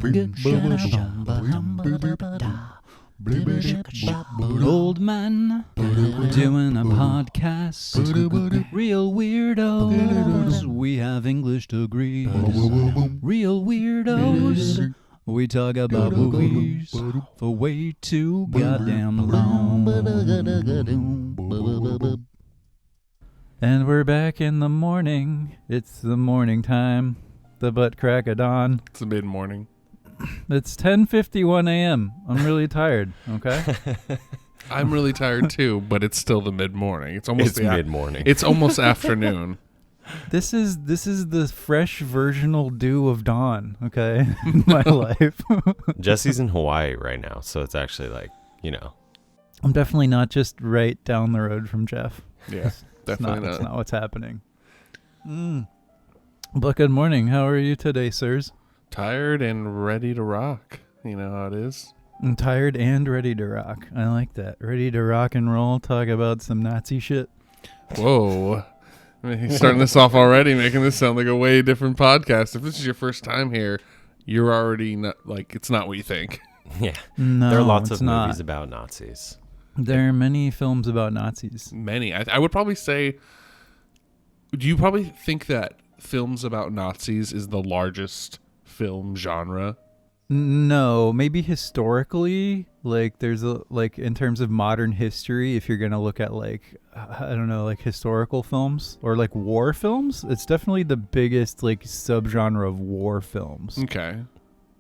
Old man doing a podcast. Real weirdos. We have English degrees. Real weirdos. We talk about movies for way too goddamn long. And we're back in the morning. It's the morning time. The butt crack of dawn. It's the mid-morning. It's 10:51 a.m. I'm really tired, okay? I'm really tired too, but it's still the mid-morning. It's almost mid-morning. It's almost afternoon. This is the fresh versional dew of dawn, okay? In my life. Jesse's in Hawaii right now, so it's actually like, I'm definitely not just right down the road from Jeff. Yeah, definitely not. That's not what's happening. But good morning. How are you today, sirs? Tired and ready to rock. You know how it is. I'm tired and ready to rock. I like that. Ready to rock and roll. Talk about some Nazi shit. Whoa. I mean, he's starting this off already, making this sound like a way different podcast. If this is your first time here, you're already not like, it's not what you think. Yeah. No, there are lots of not. movies about Nazis. There are many films about Nazis. Many. I would probably say, do you probably think that films about Nazis is the largest film genre? No, maybe historically, like there's in terms of modern history, if you're going to look at like historical films or like war films, it's definitely the biggest like subgenre of war films. Okay.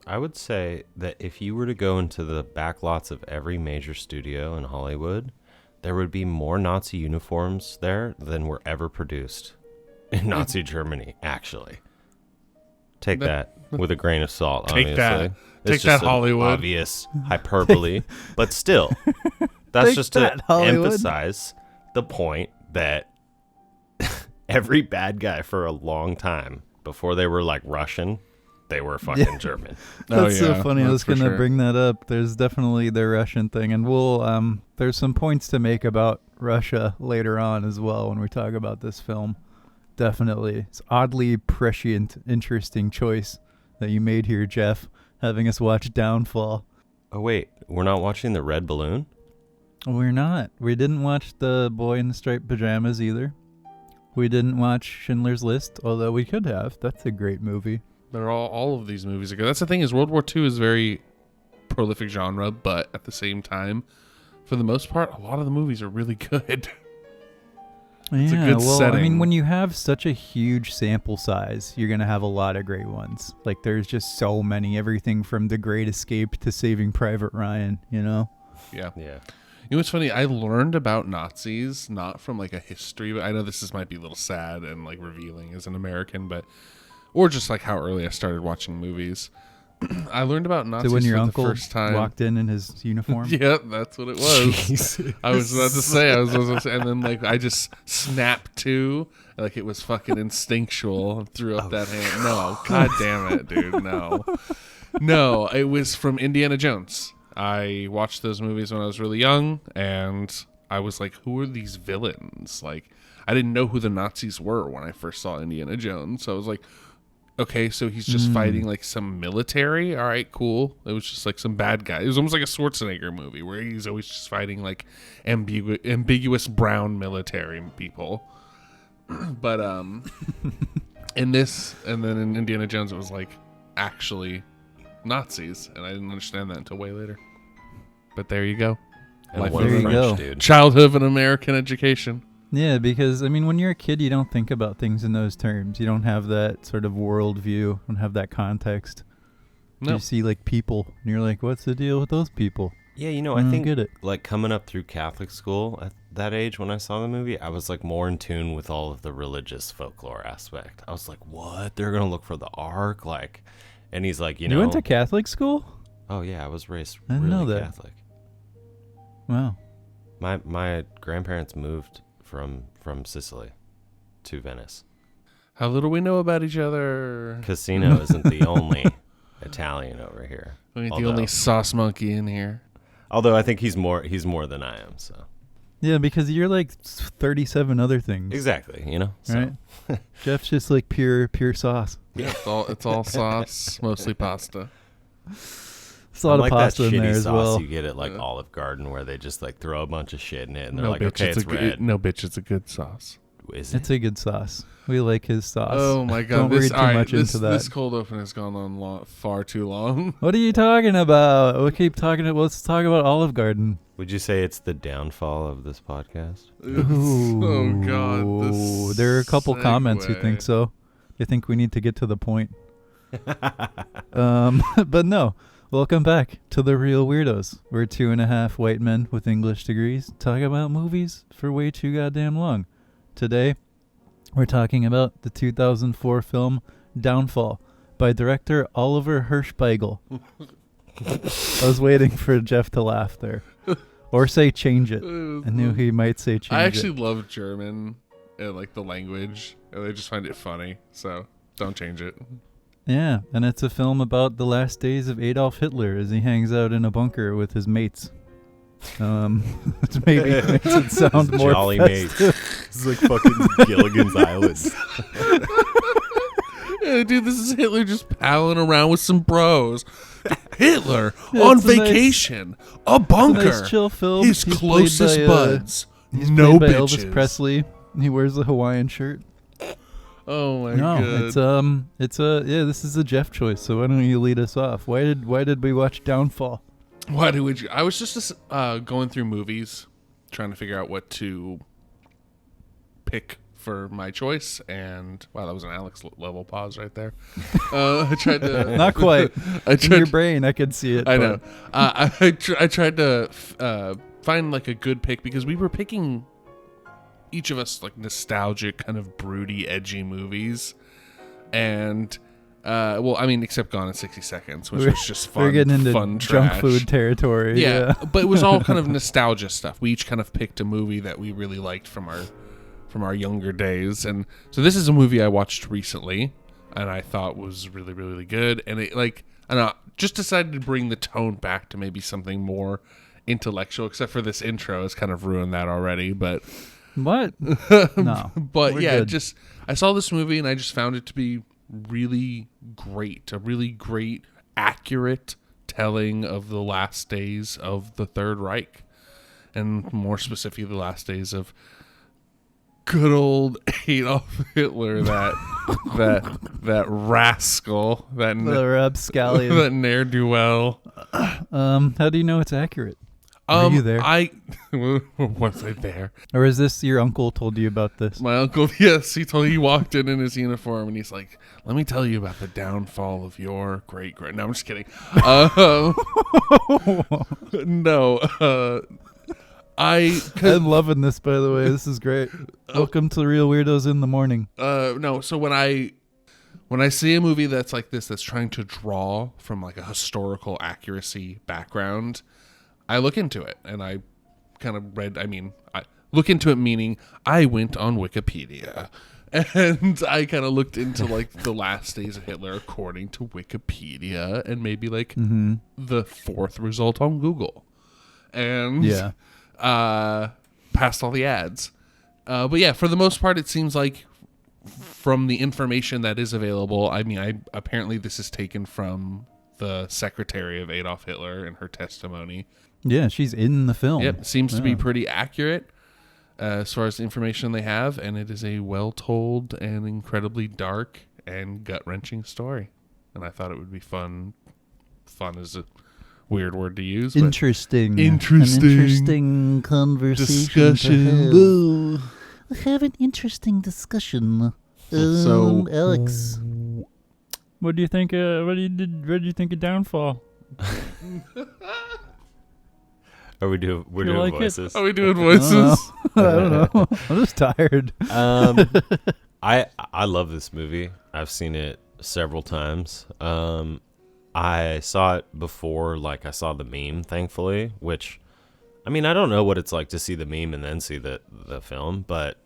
I would say that if you were to go into the backlots of every major studio in Hollywood, there would be more Nazi uniforms there than were ever produced in Nazi Germany, actually. Take that with a grain of salt, obviously. Take that, Hollywood. Obvious hyperbole. But still, that's just to emphasize the point that every bad guy for a long time, before they were like Russian, they were fucking German. That's so funny. I was going to bring that up. There's definitely the Russian thing. And we'll, there's some points to make about Russia later on as well when we talk about this film. Definitely. It's oddly prescient, interesting choice that you made here, Jeff, having us watch Downfall. Oh, wait. We're not watching The Red Balloon? We're not. We didn't watch The Boy in the Striped Pajamas either. We didn't watch Schindler's List, although we could have. That's a great movie. They're all of these movies are good. That's the thing is World War II is very prolific genre, but at the same time, for the most part, a lot of the movies are really good. It's a good setting. I mean, when you have such a huge sample size, you're going to have a lot of great ones. Like, there's just so many. Everything from The Great Escape to Saving Private Ryan, you know? Yeah. You know what's funny? I learned about Nazis, not from, like, a history, but I know this might be a little sad and, like, revealing as an American, but... Or just, like, how early I started watching movies. I learned about Nazis when your for uncle the first time. Walked in his uniform? Yep, that's what it was. I was about to say, and then like I just snapped to, like it was fucking instinctual and threw up that hand. No, god damn it, dude, no, it was from Indiana Jones. I watched those movies when I was really young, and I was like, who are these villains? Like, I didn't know who the Nazis were when I first saw Indiana Jones, so I was like, okay, so he's just fighting like some military. All right, cool. It was just like some bad guy. It was almost like a Schwarzenegger movie where he's always just fighting like ambiguous brown military people. But in this, and then in Indiana Jones, it was like actually Nazis, and I didn't understand that until way later. But there you go. And there you go. Dude. Childhood of an American education. Yeah, because, I mean, when you're a kid, you don't think about things in those terms. You don't have that sort of worldview. You don't have that context. No. You see, like, people, and you're like, what's the deal with those people? Yeah, I think, like, coming up through Catholic school at that age when I saw the movie, I was, like, more in tune with all of the religious folklore aspect. I was like, what? They're going to look for the Ark? Like, and he's like, You went to Catholic school? Oh, yeah, I was raised I didn't know really that. Catholic. Wow. My grandparents moved from Sicily to Venice. How little we know about each other. Casino isn't the only Italian over here. I mean, the only sauce monkey in here. Although I think he's more than I am. So Yeah, because you're like 37 other things. Exactly, you know? Right? Jeff's just like pure sauce. Yeah, it's all sauce, mostly pasta. It's a lot of pasta that in there shitty as sauce well. you get at like Olive Garden where they just like throw a bunch of shit in it and they're No, like, bitch, okay, it's red. No, bitch, it's a good sauce. Is it? It's a good sauce. We like his sauce. Oh my god! Don't read too much into that. This cold open has gone on far too long. What are you talking about? We keep talking. Let's talk about Olive Garden. Would you say it's the downfall of this podcast? Oh god! There are a couple comments who think so. They think we need to get to the point. But no. Welcome back to the Reel Weirdos. We're 2.5 white men with English degrees talking about movies for way too goddamn long. Today, we're talking about the 2004 film Downfall by director Oliver Hirschbiegel. I was waiting for Jeff to laugh there. Or say change it. I knew he might say change it. I actually love German and like the language, and I just find it funny. So don't change it. Yeah, and it's a film about the last days of Adolf Hitler as he hangs out in a bunker with his mates. Which maybe makes it sound more Jolly festive. mates. It's like fucking Gilligan's Island. Yeah, dude, this is Hitler just palling around with some bros. Hitler on vacation, a bunker. It's a nice chill film. His He's closest played by, buds. He's No played by bitches. Elvis Presley. He wears the Hawaiian shirt. Oh my god! This is a Jeff choice. So why don't you lead us off? Why did we watch Downfall? Why did we? I was just going through movies, trying to figure out what to pick for my choice, and wow, that was an Alex level pause right there. I tried to Not quite. I In your brain, I could see it. I know. I tried to find like a good pick because we were picking each of us like nostalgic, kind of broody, edgy movies, and well, I mean, except Gone in 60 Seconds, which was just fun. We're getting into fun junk trash. food territory. Yeah, but it was all kind of nostalgia stuff. We each kind of picked a movie that we really liked from our younger days, and so this is a movie I watched recently, and I thought was really, really good, and it just decided to bring the tone back to maybe something more intellectual, except for this intro has kind of ruined that already, but. What? No. But yeah, good. I saw this movie and I just found it to be really great. A really great, accurate telling of the last days of the Third Reich. And more specifically, the last days of good old Adolf Hitler, that rascal, The rapscallion. that ne'er-do-well. How do you know it's accurate? Were you there? Was I there? Or is this your uncle told you about this? My uncle, yes, he walked in his uniform and he's like, "Let me tell you about the downfall of your great. No, I'm just kidding. No, I'm loving this, by the way. This is great. Welcome to Reel Weirdos in the morning. No. So when I see a movie that's like this, that's trying to draw from like a historical accuracy background, I look into it, and I kind of I look into it meaning I went on Wikipedia, and I kind of looked into like the last days of Hitler according to Wikipedia, and maybe like the fourth result on Google, and past all the ads. But yeah, for the most part, it seems like from the information that is available, apparently this is taken from the secretary of Adolf Hitler and her testimony. Yeah, she's in the film. Yep, seems to be pretty accurate as far as the information they have, and it is a well-told and incredibly dark and gut-wrenching story. And I thought it would be fun. Fun is a weird word to use. Interesting. An interesting conversation. Discussion. Have an interesting discussion. So, Alex, what do you think? What do you think of Downfall? We're doing voices. Are we doing voices? I don't know. I'm just tired. I love this movie. I've seen it several times. I saw it before, like I saw the meme, thankfully, which, I mean, I don't know what it's like to see the meme and then see the film, but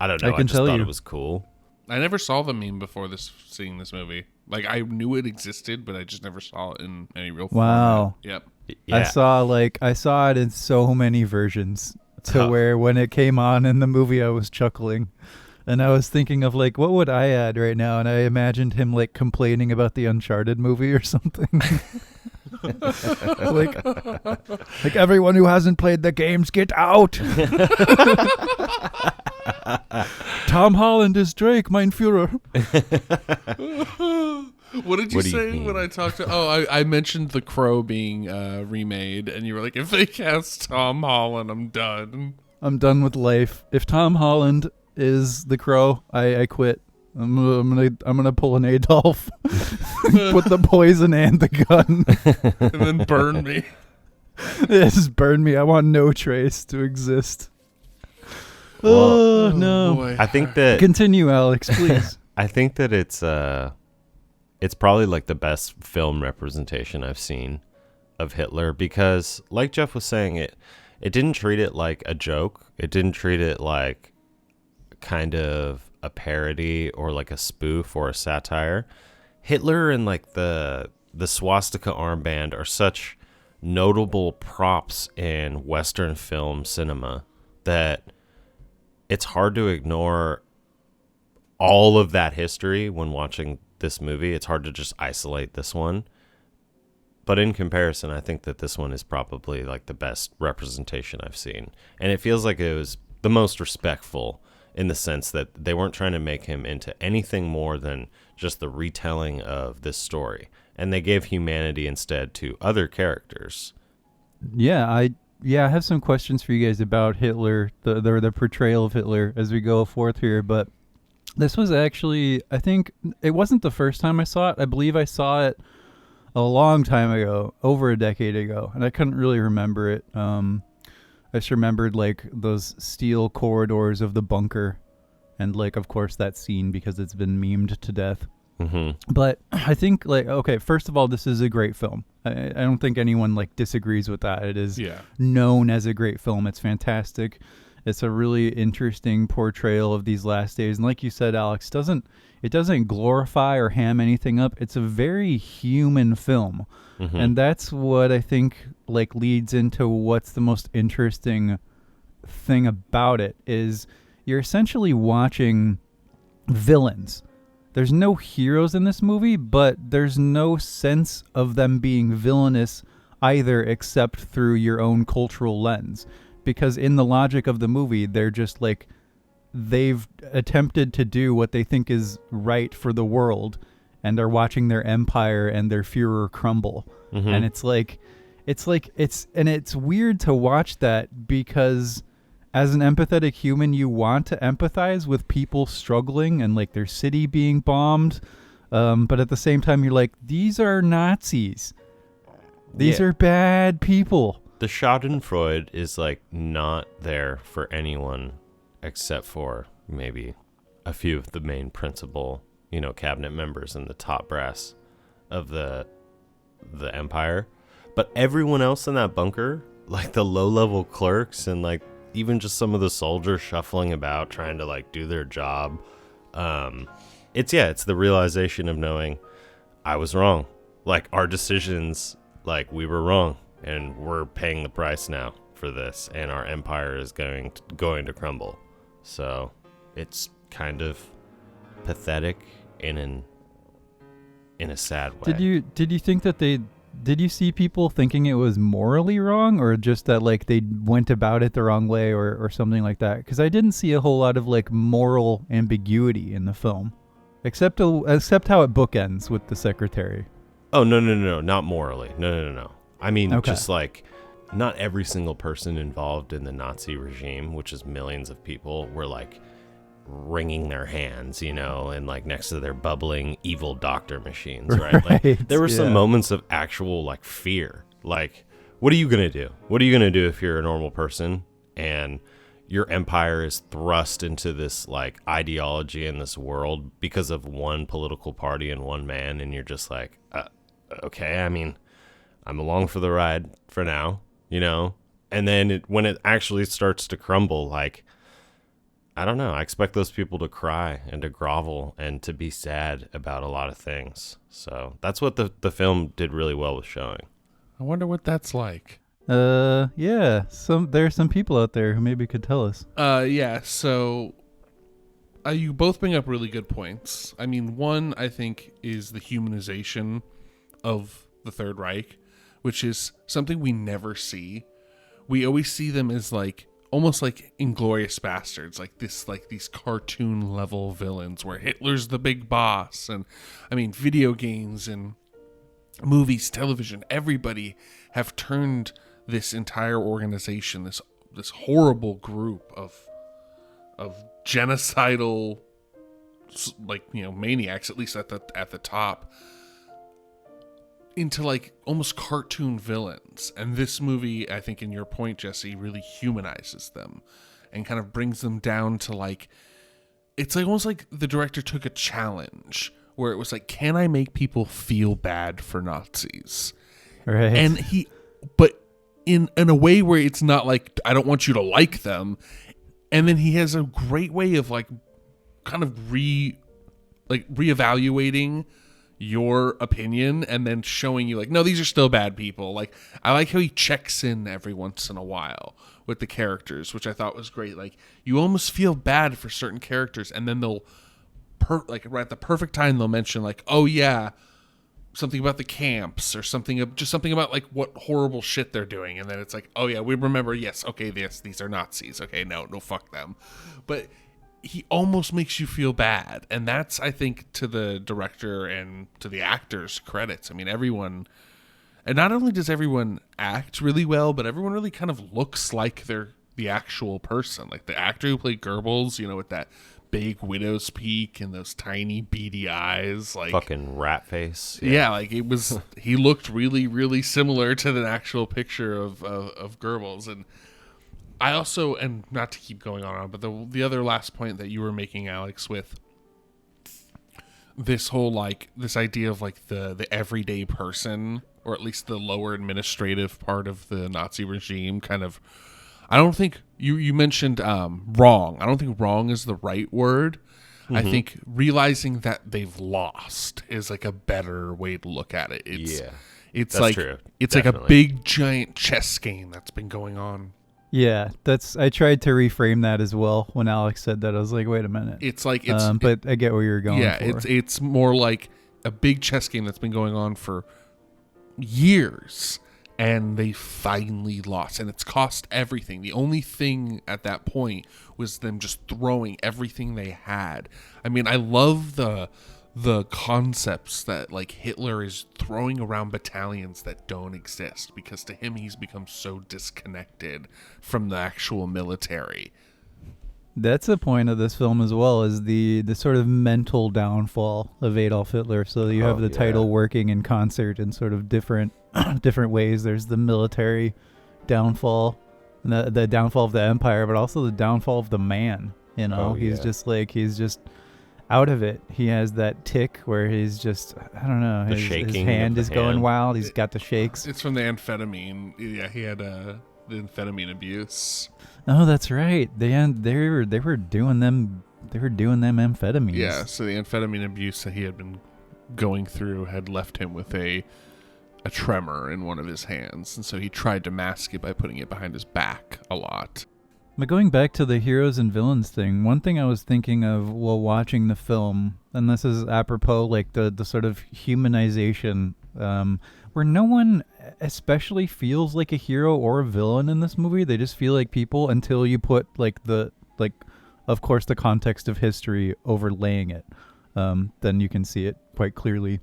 I don't know. I just thought it was cool. I never saw the meme before seeing this movie. Like, I knew it existed, but I just never saw it in any real form. Wow. Yep. Yeah. I saw it in so many versions to where when it came on in the movie, I was chuckling. And I was thinking of, like, what would I add right now? And I imagined him, like, complaining about the Uncharted movie or something. like everyone who hasn't played the games, get out. Tom Holland is Drake, mein Führer. What did you say when I talked to? Oh, I mentioned The Crow being remade, and you were like, if they cast Tom Holland, I'm done. I'm done with life. If Tom Holland is The Crow, I quit. I'm gonna pull an Adolf, put the poison and the gun, and then burn me. Just burn me. I want no trace to exist. Well, no. Boy. I think that Continue, Alex, please. I think that it's probably like the best film representation I've seen of Hitler, because like Jeff was saying, it didn't treat it like a joke. It didn't treat it like kind of a parody or like a spoof or a satire. Hitler and like the swastika armband are such notable props in Western film cinema that it's hard to ignore all of that history when watching this movie. It's hard to just isolate this one. But in comparison, I think that this one is probably like the best representation I've seen. And it feels like it was the most respectful, in the sense that they weren't trying to make him into anything more than just the retelling of this story. And they gave humanity instead to other characters. Yeah, I have some questions for you guys about Hitler, the portrayal of Hitler as we go forth here. But this was actually, I think, it wasn't the first time I saw it. I believe I saw it a long time ago, over a decade ago, and I couldn't really remember it. I just remembered like those steel corridors of the bunker, and like, of course, that scene because it's been memed to death. Mm-hmm. But I think, like, okay, first of all, this is a great film. I don't think anyone like disagrees with that. It is known as a great film. It's fantastic. It's a really interesting portrayal of these last days, and like you said, Alex, it doesn't glorify or ham anything up. It's a very human film. Mm-hmm. And that's what I think like leads into what's the most interesting thing about it is you're essentially watching villains. There's no heroes in this movie, but there's no sense of them being villainous either, except through your own cultural lens. Because in the logic of the movie, they're just like, they've attempted to do what they think is right for the world, and are watching their empire and their Führer crumble. Mm-hmm. And it's weird to watch that, because as an empathetic human, you want to empathize with people struggling and like their city being bombed. But at the same time, you're like, these are Nazis. These are bad people. The Schadenfreude is like not there for anyone except for maybe a few of the main principal, cabinet members and the top brass of the empire. But everyone else in that bunker, like the low-level clerks and like even just some of the soldiers shuffling about trying to like do their job, it's the realization of knowing I was wrong. Like our decisions, like we were wrong, and we're paying the price now for this, and our empire is going to crumble. So it's kind of pathetic in a sad way. Did you think that did you see people thinking it was morally wrong, or just that like they went about it the wrong way, or something like that? Because I didn't see a whole lot of like moral ambiguity in the film, except how it bookends with the secretary. Oh, no, not morally. No. I mean, just like, not every single person involved in the Nazi regime, which is millions of people, were like wringing their hands, and like next to their bubbling evil doctor machines, right? Like there were some moments of actual like fear. Like, what are you going to do? What are you going to do if you're a normal person and your empire is thrust into this like ideology in this world because of one political party and one man, and you're just like, okay, I mean, I'm along for the ride for now, and then when it actually starts to crumble, like, I don't know, I expect those people to cry and to grovel and to be sad about a lot of things. So that's what the film did really well with showing. I wonder what that's like. There are some people out there who maybe could tell us. So you both bring up really good points. I mean, one, I think, is the humanization of the Third Reich, which is something we never see. We always see them as like almost like Inglourious Bastards, like these cartoon level villains where Hitler's the big boss. And I mean, video games and movies, television, everybody have turned this entire organization, this horrible group of genocidal, like, you know, maniacs, at least at the top, into like almost cartoon villains. And this movie, I think, in your point, Jesse, really humanizes them and kind of brings them down to like, it's like almost like the director took a challenge where it was like, can I make people feel bad for Nazis? Right. And but in a way where it's not like, I don't want you to like them. And then he has a great way of like kind of reevaluating your opinion and then showing you like, no, these are still bad people. Like, I like how he checks in every once in a while with the characters, which I thought was great. Like, you almost feel bad for certain characters, and then they'll like right at the perfect time they'll mention like, oh yeah, something about the camps or something about like what horrible shit they're doing, and then it's like, oh yeah, we remember, yes, okay, these are Nazis, okay, no fuck them. But he almost makes you feel bad, and that's, I think, to the director and to the actors' credits. I mean, everyone, and not only does everyone act really well, but everyone really kind of looks like they're the actual person. Like the actor who played Goebbels, you know, with that big widow's peak and those tiny beady eyes, like fucking rat face. Yeah, like it was. He looked really, really similar to the actual picture of Goebbels. And I also, and not to keep going on, but the other last point that you were making, Alex, with this whole like this idea of like the everyday person, or at least the lower administrative part of the Nazi regime, kind of. I don't think you mentioned wrong. I don't think wrong is the right word. Mm-hmm. I think realizing that they've lost is like a better way to look at it. It's that's like true. It's Definitely. like a big giant chess game that's been going on. Yeah, I tried to reframe that as well when Alex said that. I was like, wait a minute. It's like but I get where you're going. Yeah, for. it's more like a big chess game that's been going on for years. And they finally lost, and it's cost everything. The only thing at that point was them just throwing everything they had. I mean, I love the concepts that like Hitler is throwing around battalions that don't exist, because to him he's become so disconnected from the actual military. That's a point of this film as well, is the sort of mental downfall of Adolf Hitler. So you have the title working in concert in sort of different ways. There's the military downfall, the downfall of the empire, but also the downfall of the man. You know, he's just out of it. He has that tick where he's just, I don't know, his hand is going wild. He's got the shakes. It's from the amphetamine. Yeah, he had the amphetamine abuse. Oh, that's right. They were doing them amphetamines. Yeah, so the amphetamine abuse that he had been going through had left him with a tremor in one of his hands, and so he tried to mask it by putting it behind his back a lot. But going back to the heroes and villains thing, one thing I was thinking of while watching the film, and this is apropos like the sort of humanization, where no one especially feels like a hero or a villain in this movie. They just feel like people until you put of course the context of history overlaying it. Then you can see it quite clearly.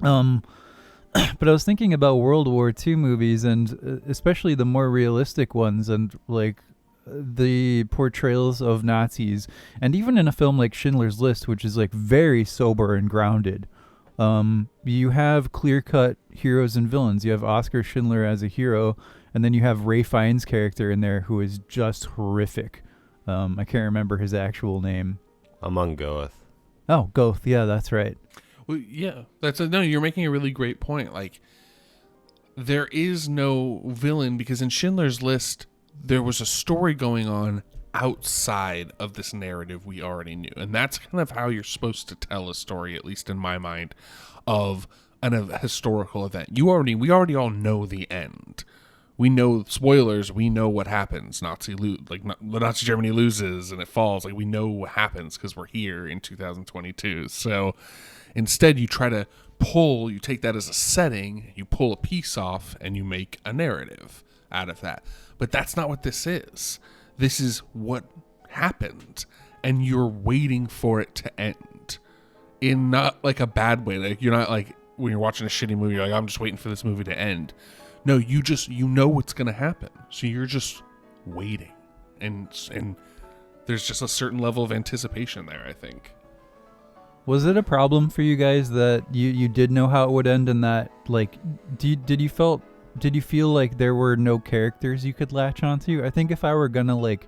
But I was thinking about World War II movies, and especially the more realistic ones, and like the portrayals of Nazis, and even in a film like Schindler's List, which is like very sober and grounded. You have clear-cut heroes and villains. You have Oskar Schindler as a hero, and then you have Ray Fiennes' character in there who is just horrific. I can't remember his actual name. Among Goeth. Oh, Goeth. Yeah, that's right. Well, yeah, no. You're making a really great point. Like, there is no villain, because in Schindler's List there was a story going on outside of this narrative we already knew, and that's kind of how you're supposed to tell a story, at least in my mind, of a historical event. We already all know the end. We know, spoilers, we know what happens. The Nazi Germany loses and it falls. Like, we know what happens because we're here in 2022. So instead you try to you take that as a setting, you pull a piece off, and you make a narrative out of that. But that's not what this is. This is what happened, and you're waiting for it to end in not like a bad way. Like, you're not like when you're watching a shitty movie, you're like, I'm just waiting for this movie to end. No, you know what's going to happen. So you're just waiting. And there's just a certain level of anticipation there, I think. Was it a problem for you guys that you did know how it would end, and that, like, did you feel like there were no characters you could latch onto? I think if I were gonna, like,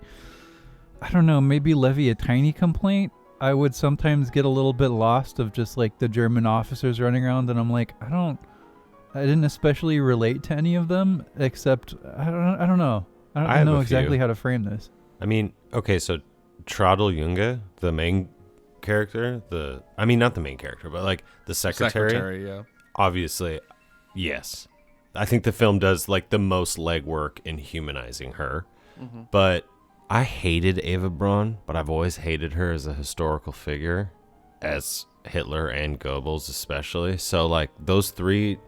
I don't know, maybe levy a tiny complaint, I would sometimes get a little bit lost of just like the German officers running around, and I'm like, I didn't especially relate to any of them, except I don't know. I don't know exactly how to frame this. I mean, okay, so Traudl Junge, the main character, not the main character, but like the secretary, yeah. Obviously, yes. I think the film does like the most legwork in humanizing her. Mm-hmm. But I hated Eva Braun, but I've always hated her as a historical figure, as Hitler and Goebbels especially. So like those three,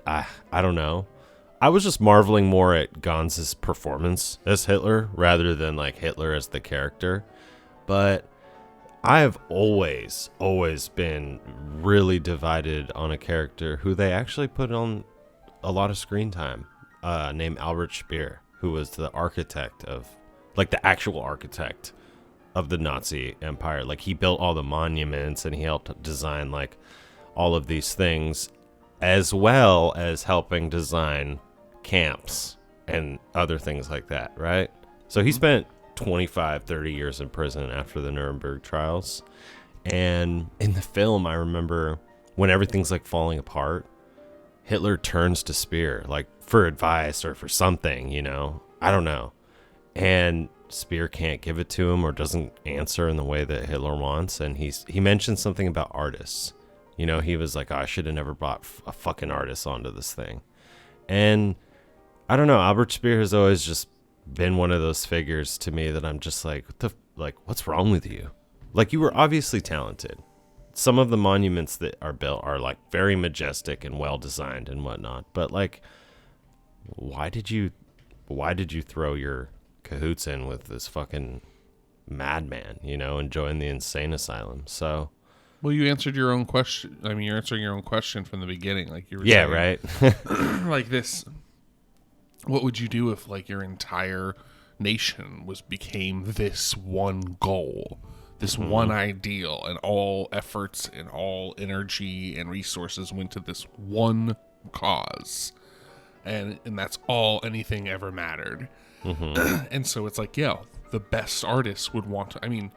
I don't know. I was just marveling more at Ganz's performance as Hitler rather than like Hitler as the character. But I have always been really divided on a character who they actually put on a lot of screen time, named Albert Speer, who was the architect of, like the actual architect of the Nazi Empire. Like he built all the monuments and he helped design like all of these things, as well as helping design camps and other things like that, right? So he spent 25, 30 years in prison after the Nuremberg trials. And in the film, I remember when everything's like falling apart, Hitler turns to Speer, like for advice or for something, you know, I don't know. And Speer can't give it to him or doesn't answer in the way that Hitler wants. And he mentioned something about artists. You know, he was like, oh, I should have never brought a fucking artist onto this thing. And I don't know, Albert Speer has always just been one of those figures to me that I'm just like, what's wrong with you? Like, you were obviously talented. Some of the monuments that are built are like very majestic and well designed and whatnot. But like, why did you throw your cahoots in with this fucking madman, you know, and join the insane asylum? So, well, you answered your own question. I mean, you're answering your own question from the beginning, like you were yeah, saying, right. like this. What would you do if like your entire nation became this one goal, this one ideal, and all efforts and all energy and resources went to this one cause, and that's all anything ever mattered. Mm-hmm. And so it's like, yeah, the best artists would want to. I mean,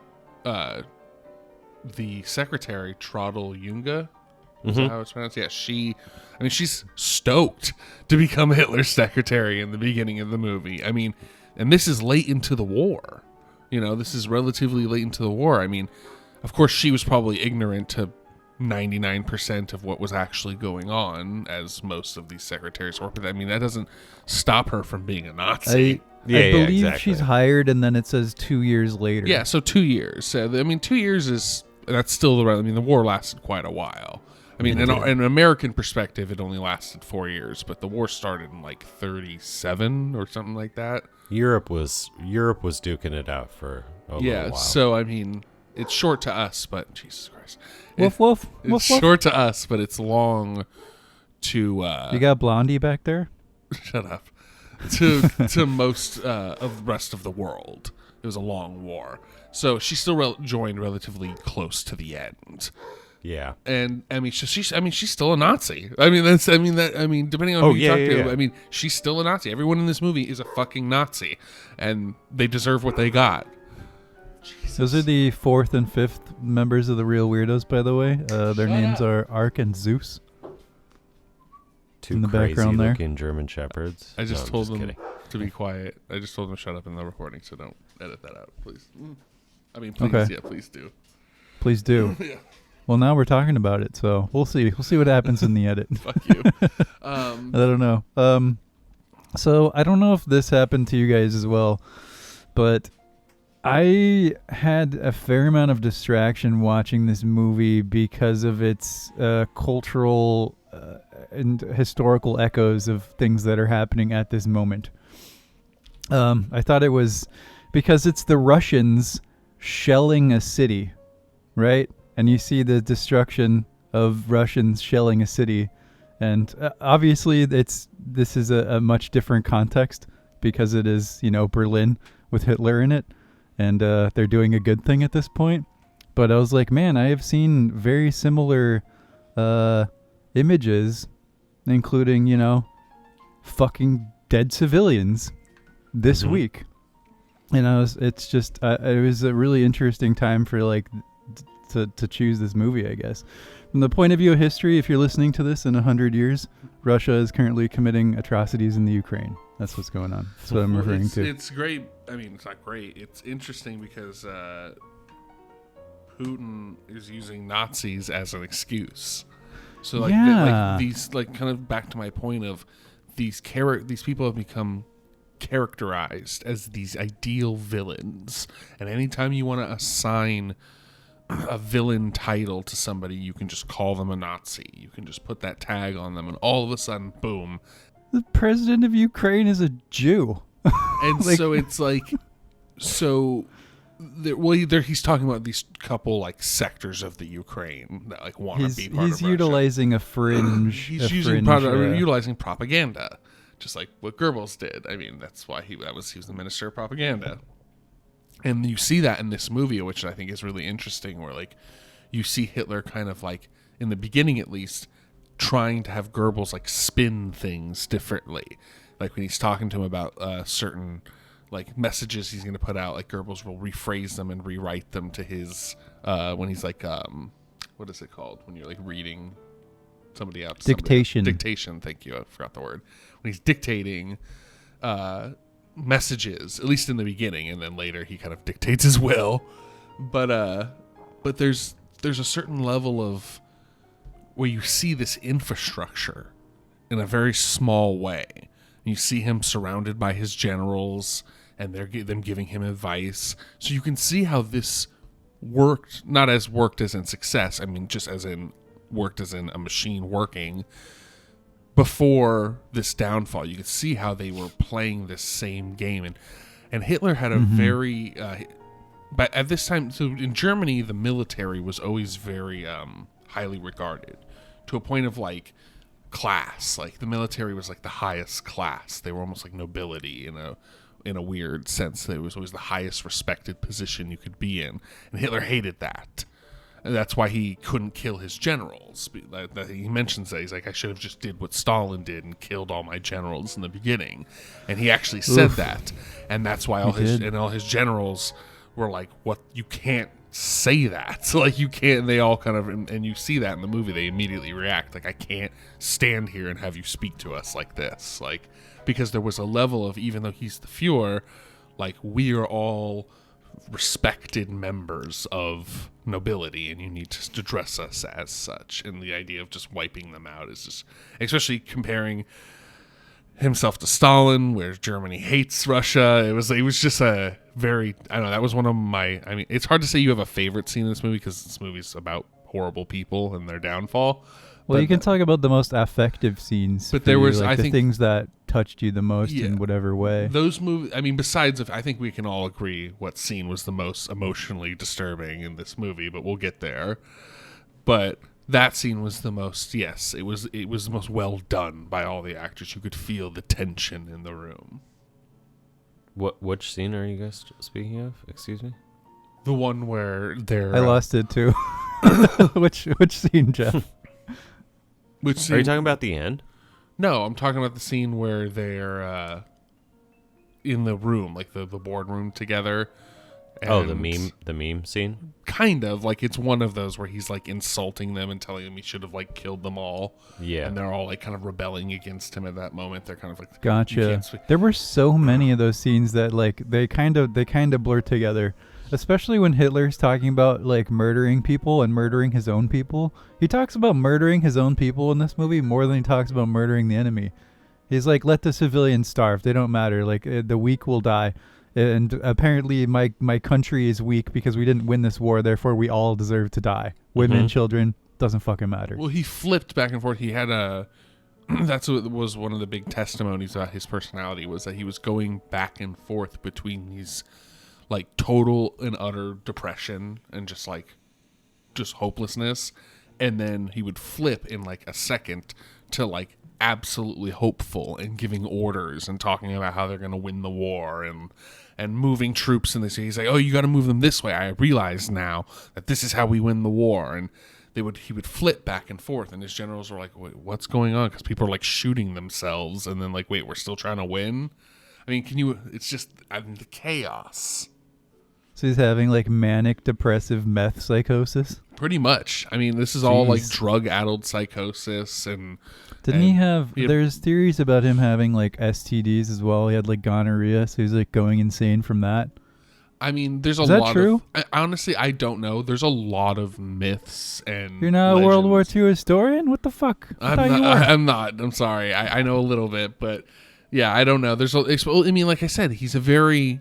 the secretary Traudl Junge. Is that how it's pronounced? Yeah, she's stoked to become Hitler's secretary in the beginning of the movie. I mean, and this is late into the war. You know, this is relatively late into the war. I mean, of course, she was probably ignorant to 99% of what was actually going on, as most of these secretaries were. But I mean, that doesn't stop her from being a Nazi. I believe exactly. She's hired, and then it says 2 years later. Yeah, so 2 years. So, I mean, 2 years that's still the. I mean, the war lasted quite a while. I mean, in an American perspective, it only lasted 4 years, but the war started in like 37 or something like that. Europe was duking it out for a little while. So I mean, it's short to us, but Jesus Christ, woof woof. It's short to us, but it's long to. You got Blondie back there? Shut up. To most of the rest of the world, it was a long war. So she still joined relatively close to the end. Yeah, and I mean, she's still a Nazi. I mean, depending on who you talk to, I mean, she's still a Nazi. Everyone in this movie is a fucking Nazi, and they deserve what they got. Jesus. Those are the 4th and 5th members of the Reel Weirdos, by the way. Their names are Ark and Zeus. Two in the background there. Looking German shepherds. I just told them to be quiet. I just told them to shut up in the recording, so don't edit that out, please. I mean, please, okay. Yeah, please do. Please do. Yeah. Well, now we're talking about it, so we'll see. We'll see what happens in the edit. Fuck you. I don't know. So I don't know if this happened to you guys as well, but I had a fair amount of distraction watching this movie because of its cultural and historical echoes of things that are happening at this moment. I thought it was because it's the Russians shelling a city, right? And you see the destruction of Russians shelling a city. And obviously this is a much different context because it is, Berlin with Hitler in it. And they're doing a good thing at this point. But I was like, man, I have seen very similar images, including, fucking dead civilians this week. And it was a really interesting time for to choose this movie, I guess. From the point of view of history, if you're listening to this in 100 years, Russia is currently committing atrocities in the Ukraine. That's what's going on. That's what I'm referring to. It's great. I mean, it's not great. It's interesting because Putin is using Nazis as an excuse. So these kind of back to my point of these people have become characterized as these ideal villains, and anytime you want to assign a villain title to somebody, you can just call them a Nazi. You can just put that tag on them, and all of a sudden, boom. The president of Ukraine is a Jew. And so it's he's talking about these couple sectors of the Ukraine that want to be part of Russia. He's utilizing a fringe. He's utilizing propaganda, just like what Goebbels did. I mean, that's why he was the minister of propaganda. And you see that in this movie, which I think is really interesting, where you see Hitler kind of in the beginning at least, trying to have Goebbels spin things differently. Like when he's talking to him about certain messages he's going to put out, Goebbels will rephrase them and rewrite them to his when he's what is it called when you're reading somebody out? Dictation. Dictation. Thank you. I forgot the word. When he's dictating messages, at least in the beginning, and then later he kind of dictates his will. But there's a certain level of where you see this infrastructure in a very small way. You see him surrounded by his generals, and they're them giving him advice. So you can see how this worked as in success. I mean, just as in worked as in a machine working before this downfall. You could see how they were playing this same game. And Hitler had a very... but at this time, so in Germany, the military was always very highly regarded, to a point of class. The military was the highest class. They were almost nobility in a weird sense. It was always the highest respected position you could be in. And Hitler hated that. And that's why he couldn't kill his generals. He mentions that. He's like, I should have just did what Stalin did and killed all my generals in the beginning. And he actually said that. And that's why all his generals were like, what? You can't say that. So you can't. They all kind of, and you see that in the movie. They immediately react I can't stand here and have you speak to us like this. Because there was a level of, even though he's the Fuhrer, we are all respected members of nobility, and you need to address us as such. And the idea of just wiping them out is just, especially comparing himself to Stalin, where Germany hates Russia. It was just a very, I don't know, that was one of my, I mean, it's hard to say you have a favorite scene in this movie because this movie's about horrible people and their downfall. Well, you can talk about the most affective scenes. But there was, I think, the things that touched you the most in whatever way. Those movies, I mean, besides, I think we can all agree what scene was the most emotionally disturbing in this movie, but we'll get there. But that scene was the most, yes, it was the most well done by all the actors. You could feel the tension in the room. Which scene are you guys speaking of? Excuse me? The one where they're... I lost it too. Which scene, Jeff? Which scene? Are you talking about the end? No, I'm talking about the scene where they're in the room, the boardroom together. And the meme scene? Kind of. It's one of those where he's insulting them and telling them he should have killed them all. Yeah. And they're all kind of rebelling against him at that moment. They're kind of gotcha. There were so many of those scenes that they kind of blur together. Especially when Hitler's talking about murdering people and murdering his own people. He talks about murdering his own people in this movie more than he talks about murdering the enemy. He's let the civilians starve. They don't matter. The weak will die. And apparently my country is weak because we didn't win this war, therefore we all deserve to die. Women, children, doesn't fucking matter. Well, he flipped back and forth. He had a... That's what was one of the big testimonies about his personality, was that he was going back and forth between these, like, total and utter depression and just hopelessness. And then he would flip in, like, a second to, like, absolutely hopeful and giving orders and talking about how they're going to win the war and moving troops in this. He's like, oh, you got to move them this way. I realize now that this is how we win the war. And he would flip back and forth, and his generals were like, wait, what's going on? Because people are like shooting themselves, and then like, wait, we're still trying to win? I mean, it's just the chaos. So he's having like manic depressive meth psychosis? Pretty much. I mean, this is all like drug-addled psychosis. And Didn't he have, there's theories about him having like STDs as well. He had like gonorrhea, so he's like going insane from that. I mean, there's a lot of... Is that true? Honestly, I don't know. There's a lot of myths and You're not legends. a World War II historian? What the fuck? I'm not. I'm sorry. I know a little bit, but yeah, I don't know. I mean, like I said, he's a very...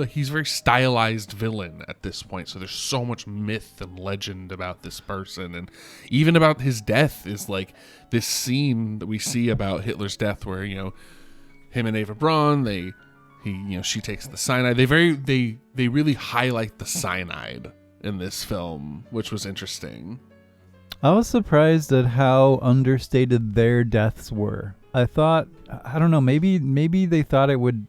he's a very stylized villain at this point, so there's so much myth and legend about this person, and even about his death is like this scene that we see about Hitler's death where, you know, him and Eva Braun, she takes the cyanide. They really highlight the cyanide in this film, which was interesting. I was surprised at how understated their deaths were. I thought, I don't know, maybe they thought it would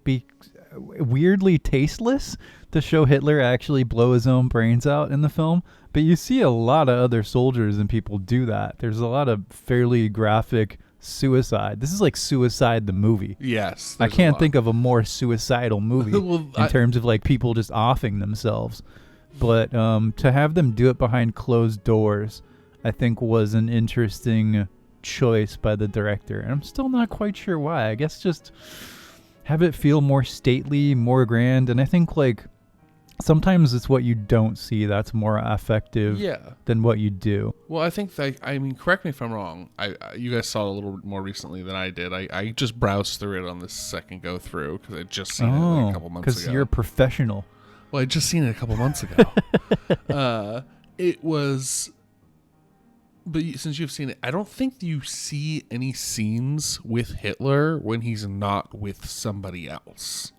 be weirdly tasteless to show Hitler actually blow his own brains out in the film, but you see a lot of other soldiers and people do that. There's a lot of fairly graphic suicide. This is like Suicide the movie. Yes. I can't think of a more suicidal movie in terms of like people just offing themselves. But to have them do it behind closed doors, I think was an interesting choice by the director. And I'm still not quite sure why. I guess just have it feel more stately, more grand. And I think like sometimes it's what you don't see that's more effective than what you do. Well, I think I mean, correct me if I'm wrong. You guys saw it a little bit more recently than I did. I just browsed through it on this second go through because I just seen it like a couple months ago. Because you're a professional. Well, I just seen it a couple months ago. It was, but since you've seen it, I don't think you see any scenes with Hitler when he's not with somebody else.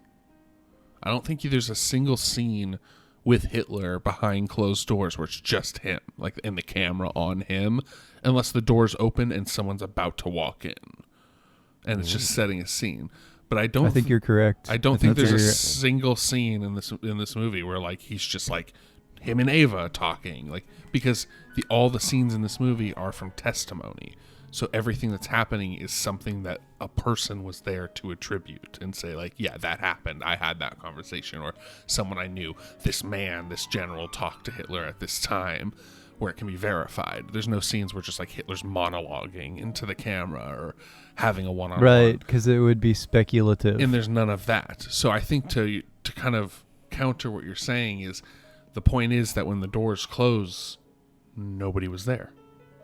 I don't think there's a single scene with Hitler behind closed doors where it's just him, like in the camera on him, unless the doors open and someone's about to walk in, and it's just setting a scene. But I think you're correct. I don't think there's a single scene in this movie where like he's just like him and Ava talking, like, because all the scenes in this movie are from testimony. So everything that's happening is something that a person was there to attribute and say like, yeah, that happened. I had that conversation, or someone I knew, this general talked to Hitler at this time, where it can be verified. There's no scenes where just like Hitler's monologuing into the camera or having a one-on-one. Right, because it would be speculative. And there's none of that. So I think to kind of counter what you're saying is, the point is that when the doors close, nobody was there.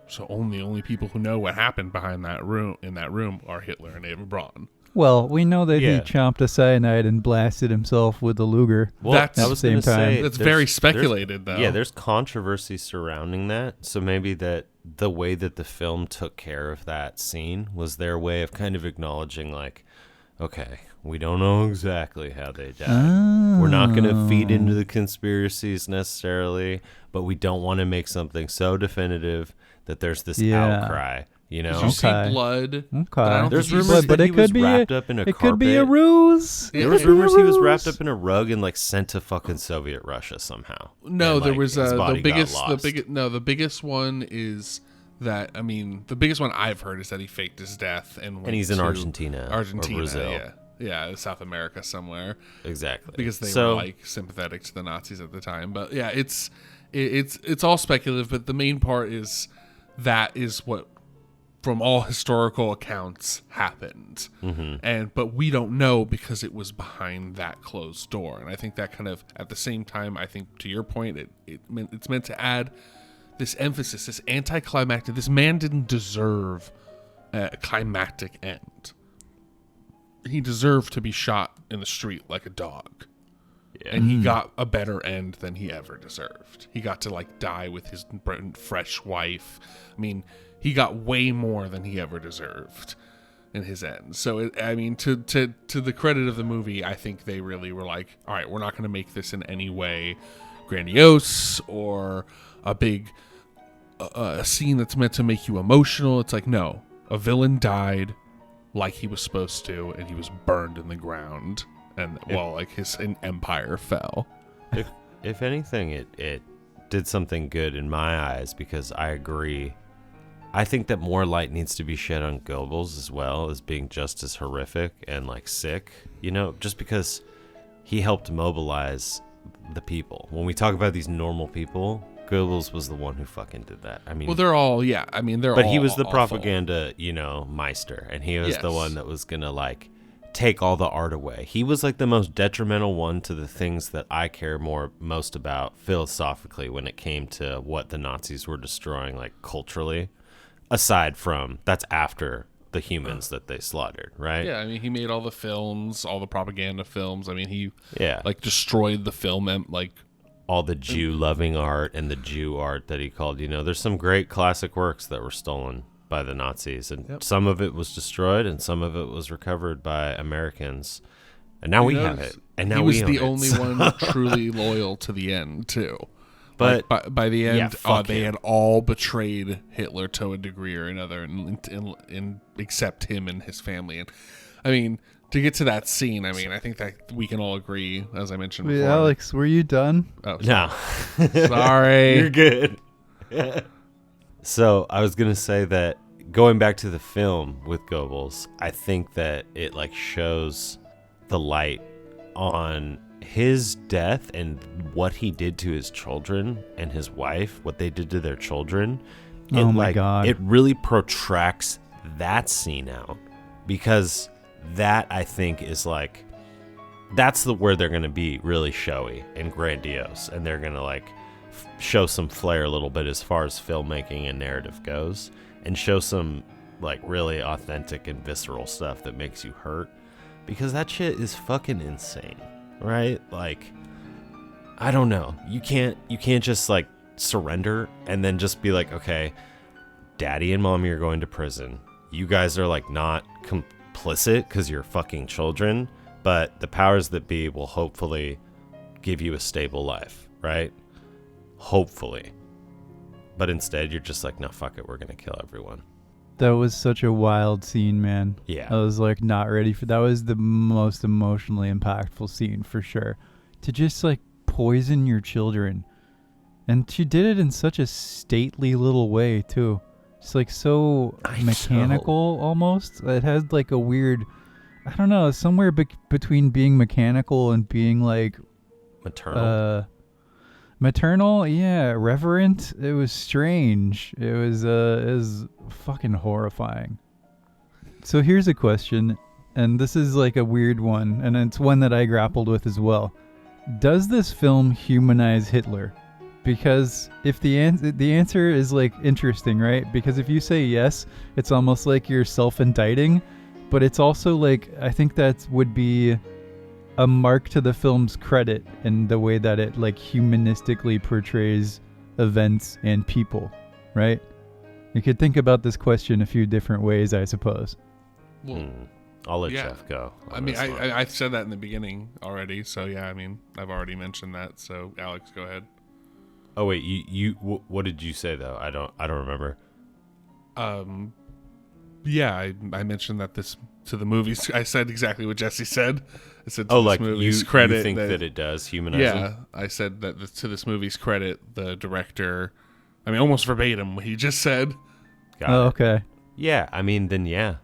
So only people who know what happened in that room are Hitler and Eva Braun. Well, we know that he chomped a cyanide and blasted himself with a Luger. Well, at the same time. That's very speculated, though. Yeah, there's controversy surrounding that. So maybe that the way that the film took care of that scene was their way of kind of acknowledging, like, okay, we don't know exactly how they died. Oh. We're not going to feed into the conspiracies necessarily, but we don't want to make something so definitive that there's this outcry. You know, you see blood. Okay. There's rumors that he was wrapped up in a carpet. It could be a ruse. There was rumors he was wrapped up in a rug and like sent to fucking Soviet Russia somehow. No, and, there was the biggest one is that, I mean, the biggest one I've heard is that he faked his death and he's in Argentina or Brazil. Yeah, South America somewhere. Exactly. Because they were like sympathetic to the Nazis at the time. But yeah, it's all speculative, but the main part is that is what from all historical accounts happened. Mm-hmm. But we don't know because it was behind that closed door. And I think that kind of, at the same time, I think to your point, it's meant to add this emphasis, this anticlimactic, this man didn't deserve a climactic end. he deserved to be shot in the street like a dog. Yeah. And he got a better end than he ever deserved. He got to like die with his fresh wife. I mean, he got way more than he ever deserved in his end. So, I mean, to the credit of the movie, I think they really were like, all right, we're not going to make this in any way grandiose or a big a scene that's meant to make you emotional. It's like, no, a villain died like he was supposed to, and he was burned in the ground, and like his empire fell. If anything, it did something good in my eyes, because I agree. I think that more light needs to be shed on Goebbels as well, as being just as horrific and like sick, just because he helped mobilize the people. When we talk about these normal people, Goebbels was the one who fucking did that. I mean, well, they're all, yeah. I mean, they're all. But he was the awful. Propaganda, Meister, and he was the one that was gonna like take all the art away. He was like the most detrimental one to the things that I care most about philosophically when it came to what the Nazis were destroying, like culturally. Aside from that's after the humans that they slaughtered, right? Yeah, I mean, he made all the films, all the propaganda films. I mean, he like destroyed the film, like all the Jew-loving art and the Jew art that he called. There's some great classic works that were stolen by the Nazis, and some of it was destroyed, and some of it was recovered by Americans, and now we have it. And now he was we own the it, only one truly loyal to the end, too. But by the end, they him. had all betrayed Hitler to a degree or another, and except him and his family. And I mean, to get to that scene, I mean, I think that we can all agree, as I mentioned before. Alex, were you done? Oh, no, sorry, you're good. So I was gonna say that going back to the film with Goebbels, I think that it like shows the light on his death and what he did to his children and his wife, what they did to their children. Oh my God. It really protracts that scene out, because that, I think, is like, that's where they're going to be really showy and grandiose, and they're going to like show some flair a little bit as far as filmmaking and narrative goes, and show some like really authentic and visceral stuff that makes you hurt, because that shit is fucking insane. Right? Like, I don't know. You can't just like surrender and then just be like, okay, daddy and mommy are going to prison. You guys are like not complicit because you're fucking children, but the powers that be will hopefully give you a stable life, right? Hopefully. But instead you're just like, no, fuck it, we're gonna kill everyone. That was such a wild scene, man. Yeah. I was like not ready for that. Was the most emotionally impactful scene for sure. To just like poison your children. And she did it in such a stately little way too. Just like so mechanical almost. It had like a weird, I don't know, somewhere between being mechanical and being like maternal, yeah, reverent. It was strange. It was fucking horrifying. So here's a question, and this is like a weird one, and it's one that I grappled with as well. Does this film humanize Hitler? Because if the answer is like interesting, right? Because if you say yes, it's almost like you're self-indicting, but it's also like, I think that would be a mark to the film's credit in the way that it like humanistically portrays events and people, right? You could think about this question a few different ways, I suppose. Well, I'll let Jeff go. I mean, I said that in the beginning already, so yeah, I mean, I've already mentioned that, so Alex, go ahead. Oh wait, you what did you say though? I don't remember. Yeah, I mentioned that to the movies. I said exactly what Jesse said. I said to this movie's credit. You think that it does humanize Yeah, him? I said that to this movie's credit, the director, I mean, almost verbatim what he just said. Got it. Okay. Yeah, I mean, then yeah.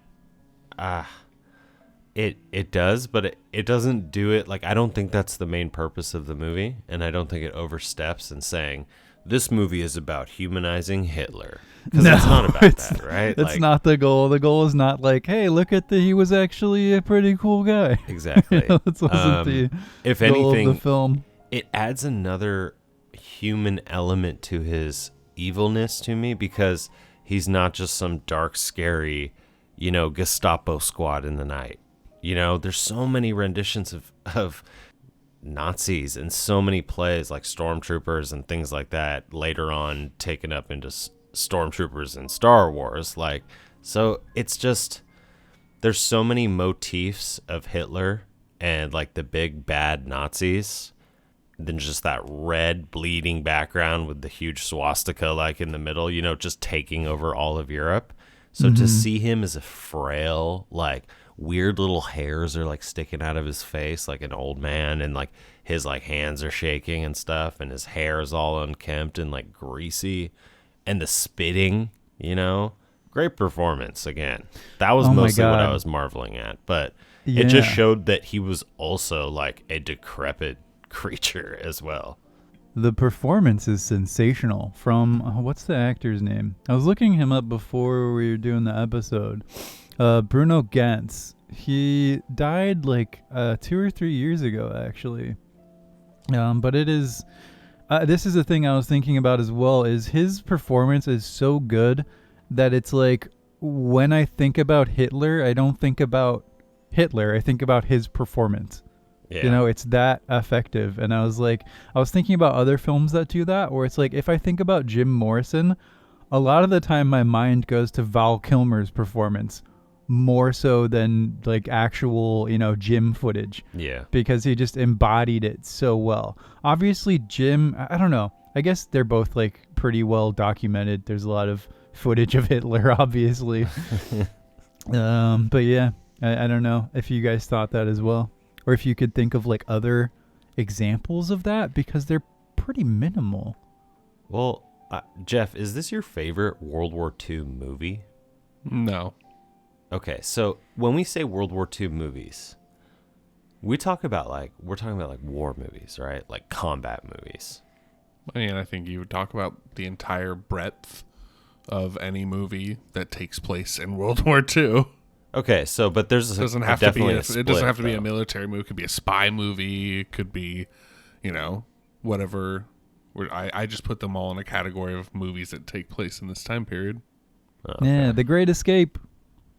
It does, but it doesn't do it. Like, I don't think that's the main purpose of the movie, and I don't think it oversteps in saying, this movie is about humanizing Hitler. Because it's not about that, right? It's not the goal. The goal is not like, hey, look at he was actually a pretty cool guy. Exactly. That wasn't the if goal anything, of the film. It adds another human element to his evilness to me, because he's not just some dark, scary, Gestapo squad in the night. You know, there's so many renditions of Nazis and so many plays like stormtroopers and things like that later on taken up into stormtroopers in Star Wars. Like, so it's just, there's so many motifs of Hitler and like the big bad Nazis than just that red bleeding background with the huge swastika like in the middle, you know, just taking over all of Europe. So to see him as a frail, like weird little hairs are like sticking out of his face like an old man, and like his like hands are shaking and stuff, and his hair is all unkempt and like greasy, and the spitting, you know, great performance again. That was mostly what I was marveling at, but it just showed that he was also like a decrepit creature as well. The performance is sensational from what's the actor's name? I was looking him up before we were doing the episode. Bruno Ganz. He died like 2 or 3 years ago, actually. But it is. This is the thing I was thinking about as well. Is his performance is so good that it's like when I think about Hitler, I don't think about Hitler. I think about his performance. Yeah. You know, it's that effective. And I was thinking about other films that do that, where it's like, if I think about Jim Morrison, a lot of the time my mind goes to Val Kilmer's performance more so than like actual, you know, Jim footage. Yeah. Because he just embodied it so well. Obviously, Jim, I don't know. I guess they're both like pretty well documented. There's a lot of footage of Hitler, obviously. But yeah, I don't know if you guys thought that as well. Or if you could think of like other examples of that, because they're pretty minimal. Well, Jeff, is this your favorite World War II movie? No. Okay, so when we say World War II movies, we're talking about like war movies, right? Like combat movies. I mean, I think you would talk about the entire breadth of any movie that takes place in World War II. Okay, so but there's it doesn't have to be a military movie. It could be a spy movie. It could be, you know, whatever. I just put them all in a category of movies that take place in this time period. Okay. Yeah, The Great Escape.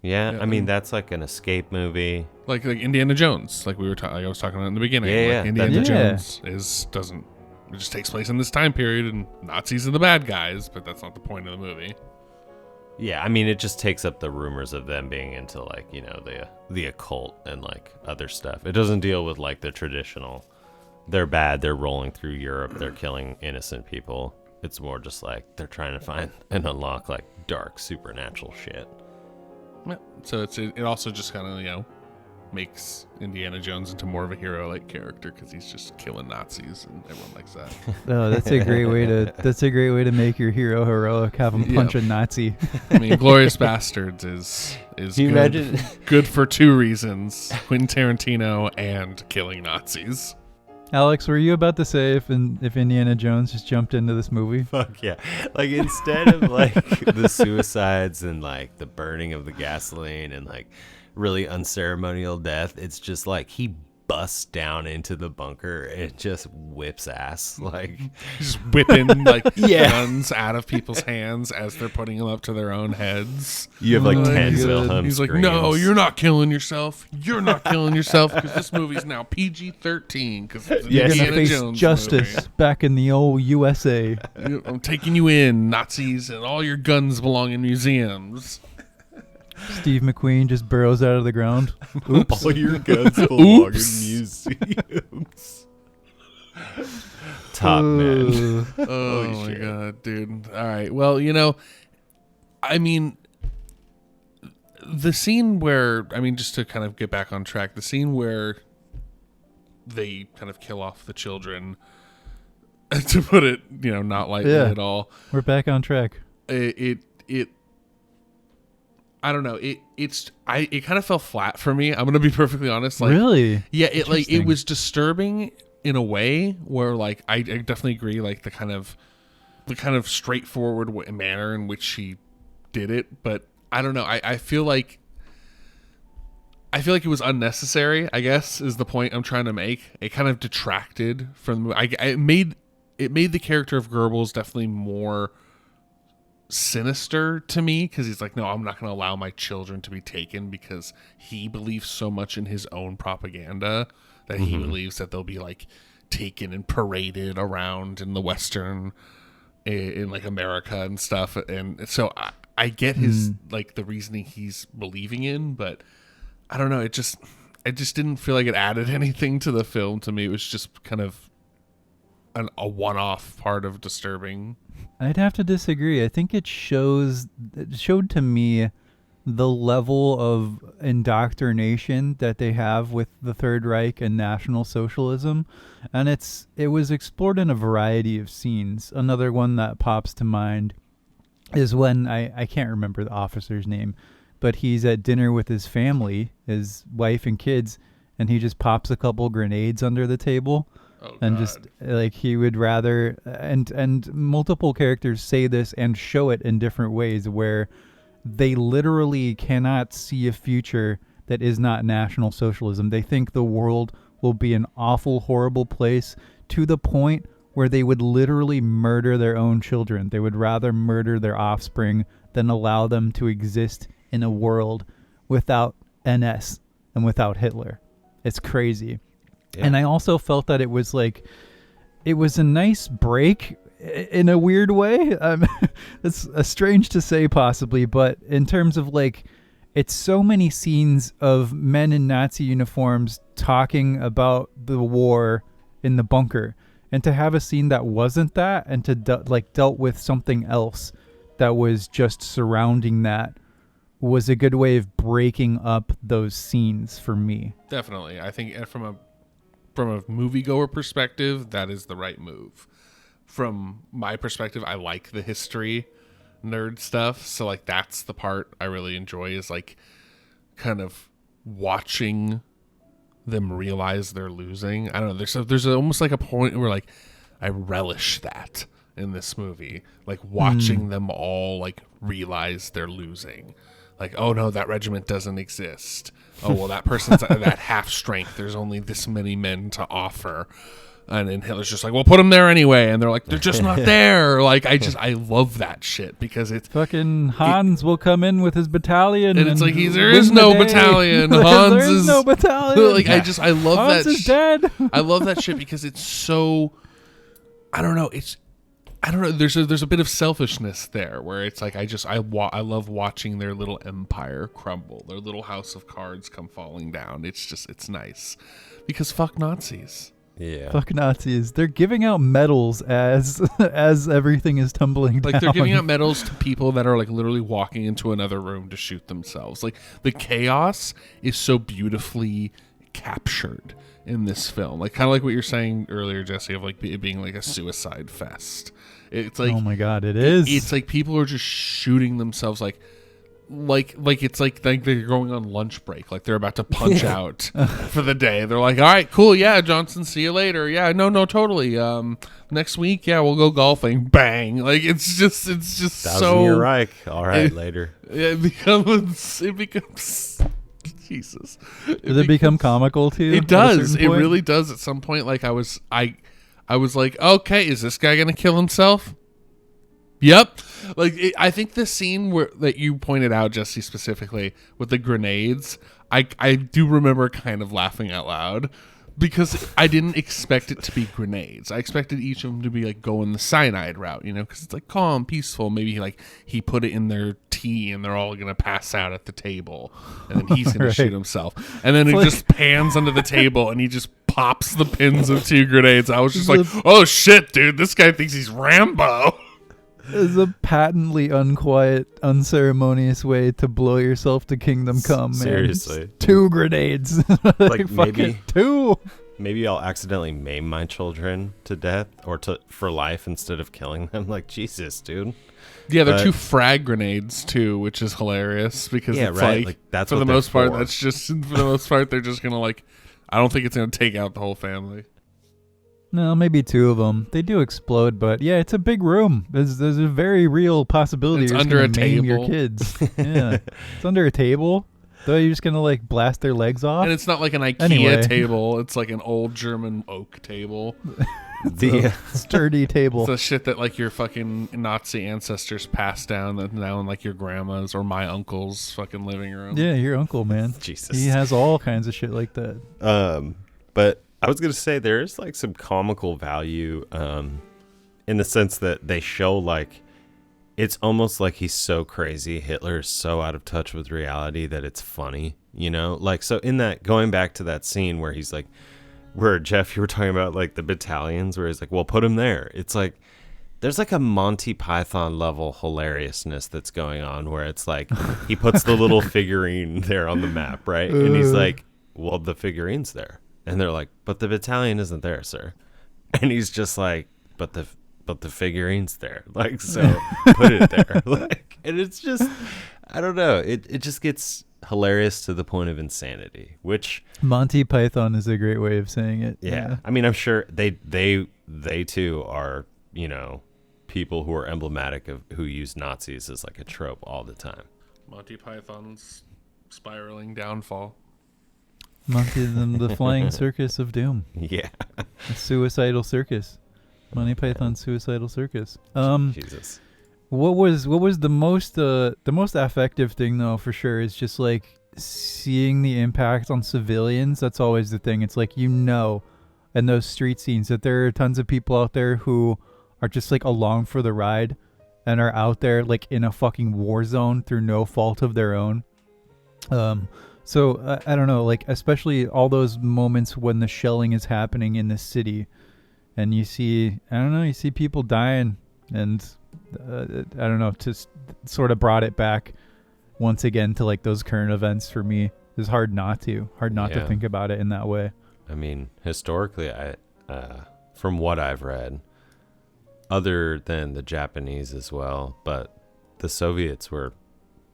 Yeah, I mean that's like an escape movie, like Indiana Jones, like we were like I was talking about in the beginning. Yeah, like Indiana Jones it just takes place in this time period, and Nazis are the bad guys, but that's not the point of the movie. Yeah, I mean, it just takes up the rumors of them being into, like, you know, the occult and, like, other stuff. It doesn't deal with, like, the traditional, they're bad, they're rolling through Europe, they're killing innocent people. It's more just, like, they're trying to find and unlock, like, dark, supernatural shit. Yeah, so it also just kind of, you know, makes Indiana Jones into more of a hero-like character because he's just killing Nazis and everyone likes that. Oh, that's a great way to make your hero heroic. Have him punch a Nazi. I mean, Glorious Bastards is good for two reasons: Quentin Tarantino and killing Nazis. Alex, were you about to say if Indiana Jones just jumped into this movie? Fuck yeah. Like, instead of, like, the suicides and, like, the burning of the gasoline and, like, really unceremonial death, it's just like he busts down into the bunker and just whips ass, like just whipping like guns out of people's hands as they're putting them up to their own heads. You have like 10 Wilhelm He's screams. like, no, you're not killing yourself. You're not killing yourself because this movie's now PG-13 because you're gonna face Jones justice movie. Back in the old USA. I'm taking you in, Nazis, and all your guns belong in museums. Steve McQueen just burrows out of the ground. Oops. All your guns belong in museums. Top man. Oh my god, dude. All right. Well, you know, I mean, the scene where, I mean, just to kind of get back on track, the scene where they kind of kill off the children, to put it, you know, not lightly at all. We're back on track. It I don't know. It kind of fell flat for me. I'm gonna be perfectly honest. Like, really? Yeah. It was disturbing in a way where, like, I definitely agree. Like the kind of straightforward manner in which she did it, but I don't know. I feel like it was unnecessary, I guess, is the point I'm trying to make. It kind of detracted from the movie. It made the character of Goebbels definitely more sinister to me, because he's like, no, I'm not going to allow my children to be taken, because he believes so much in his own propaganda that he believes that they'll be like taken and paraded around in the Western, in like America and stuff. And so I get his like the reasoning he's believing in, but I don't know. It just didn't feel like it added anything to the film to me. It was just kind of a one-off part of disturbing. I'd have to disagree. I think it showed to me the level of indoctrination that they have with the Third Reich and National Socialism, and it was explored in a variety of scenes. Another one that pops to mind is when I can't remember the officer's name, but he's at dinner with his family, his wife and kids, and he just pops a couple grenades under the table. Oh, and God. Just like he would rather, and multiple characters say this and show it in different ways, where they literally cannot see a future that is not National Socialism. They think the world will be an awful, horrible place, to the point where they would literally murder their own children. They would rather murder their offspring than allow them to exist in a world without NS and without Hitler. It's crazy. Yeah. And I also felt that it was a nice break in a weird way. It's strange to say possibly, but in terms of like, it's so many scenes of men in Nazi uniforms talking about the war in the bunker, and to have a scene that wasn't that, and to dealt with something else that was just surrounding that, was a good way of breaking up those scenes for me. Definitely. I think from a moviegoer perspective, that is the right move. From my perspective, I like the history nerd stuff, so like that's the part I really enjoy, is like kind of watching them realize they're losing. I don't know, there's almost like a point where like I relish that in this movie, like watching them all like realize they're losing. Like, oh no, that regiment doesn't exist. Oh well, that person's at half strength. There's only this many men to offer. And then Hitler's just like, well, put them there anyway. And they're like, they're just not there. Like, I love that shit, because it's fucking Hans will come in with his battalion. And it's like, there is no battalion. Hans there is no battalion. Like, I love Hans that is dead. I love that shit because it's so, I don't know. There's a bit of selfishness there, where it's like, I love watching their little empire crumble, their little house of cards come falling down. It's nice, because fuck Nazis. Yeah. Fuck Nazis. They're giving out medals as everything is tumbling down. Like, they're giving out medals to people that are like literally walking into another room to shoot themselves. Like, the chaos is so beautifully captured in this film. Like, kind of like what you're saying earlier, Jesse, of like it being like a suicide fest. It's like, oh my God, it is. It's like people are just shooting themselves like it's like they're going on lunch break, like they're about to punch out for the day. They're like, all right, cool, yeah, Johnson, see you later. Yeah, no, totally. Next week, yeah, we'll go golfing. Bang! Like, it's just so. You're right. All right, later. It becomes Jesus. Does it become comical too? It does. It really does. At some point, like I was like, okay, is this guy gonna kill himself? Yep. Like, I think the scene that you pointed out, Jesse, specifically with the grenades, I do remember kind of laughing out loud, because I didn't expect it to be grenades. I expected each of them to be like going the cyanide route, because it's like calm, peaceful. Maybe he put it in their tea and they're all gonna pass out at the table, and then he's gonna shoot himself. And then it just pans under the table and he just pops the pins of 2 grenades. I was just like, oh shit, dude, this guy thinks he's Rambo. Is a patently unquiet, unceremonious way to blow yourself to kingdom come, man. Seriously. 2 grenades. Like maybe 2. Maybe I'll accidentally maim my children to death or for life instead of killing them. Like, Jesus, dude. Yeah, they're 2 frag grenades too, which is hilarious, because it's like that's for what the most part, for. that's just for the most part they're just gonna like. I don't think it's gonna take out the whole family. No, maybe 2 of them. They do explode, but yeah, it's a big room. There's a very real possibility it's you're under a maim table. your kids. Yeah, it's under a table. Though you're just gonna like blast their legs off. And it's not like an IKEA table. It's like an old German oak table. The sturdy table. It's the shit that like your fucking Nazi ancestors passed down that now in like your grandma's or my uncle's fucking living room. Yeah, your uncle, man. Jesus. He has all kinds of shit like that. But I was gonna say there is like some comical value, in the sense that they show like it's almost like he's so crazy. Hitler is so out of touch with reality that it's funny, you know? Like, so in that, going back to that scene where he's like, where Jeff, you were talking about like the battalions where he's like, well, put him there. It's like, there's like a Monty Python level hilariousness that's going on where it's like, he puts the little figurine there on the map, right? And he's like, well, the figurine's there. And they're like, but the battalion isn't there, sir. And he's just like, but the figurine's there, like, so put it there, like, and it's just, I don't know, it just gets hilarious to the point of insanity, which Monty Python is a great way of saying it. Yeah. I mean, I'm sure they too are, you know, people who are emblematic of who use Nazis as like a trope all the time. Monty Python's spiraling downfall. Monty, the flying circus of doom. Yeah. A suicidal circus. Monty Python's Suicidal Circus. Jesus. What was the most affective thing though, for sure, is just like seeing the impact on civilians. That's always the thing. It's like, you know, in those street scenes that there are tons of people out there who are just like along for the ride and are out there like in a fucking war zone through no fault of their own. So I don't know, like especially all those moments when the shelling is happening in the city. And you see, you see people dying, and I don't know, just sort of brought it back once again to like those current events for me. It's hard not to think about it in that way. I mean, historically, from what I've read, other than the Japanese as well, but the Soviets were